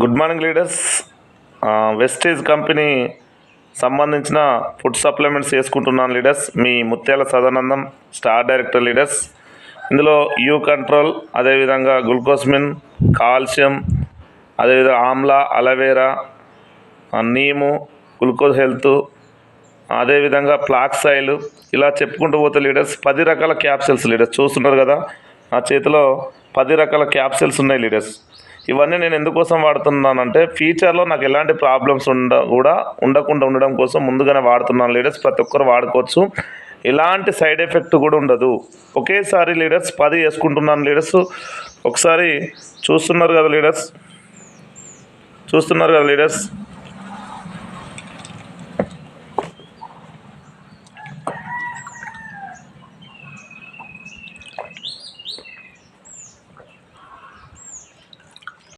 Good morning leaders. Vestige company సంబంధించిన food supplements వేసుకుంటున్నాను leaders. మీ Mutyala Sadanandam, star director leaders. ఇందులో యూ కంట్రోల్, అదేవిధంగా గ్లూకోస్మిన్, కాల్షియం, అదేవిధంగా amla, aloe vera, neem, glucose health, అదేవిధంగా ఫ్లాక్సైల్, ఇలా చెప్పుకుంటూ పోతే లీడర్స్ 10 రకాల క్యాప్సిల్స్ లీడర్స్ చూస్తున్నారు కదా. నా చేతిలో 10 రకాల క్యాప్సిల్స్ ఉన్నాయి లీడర్స్. ఇవన్నీ నేను ఎందుకోసం వాడుతున్నానంటే ఫ్యూచర్లో నాకు ఎలాంటి ప్రాబ్లమ్స్ ఉండకుండా ఉండడం కోసం ముందుగానే వాడుతున్నాను లీడర్స్. ప్రతి ఒక్కరు వాడుకోవచ్చు, ఎలాంటి సైడ్ ఎఫెక్ట్ కూడా ఉండదు. ఒకేసారి లీడర్స్ 10 వేసుకుంటున్నాను లీడర్స్. ఒకసారి చూస్తున్నారు కదా లీడర్స్.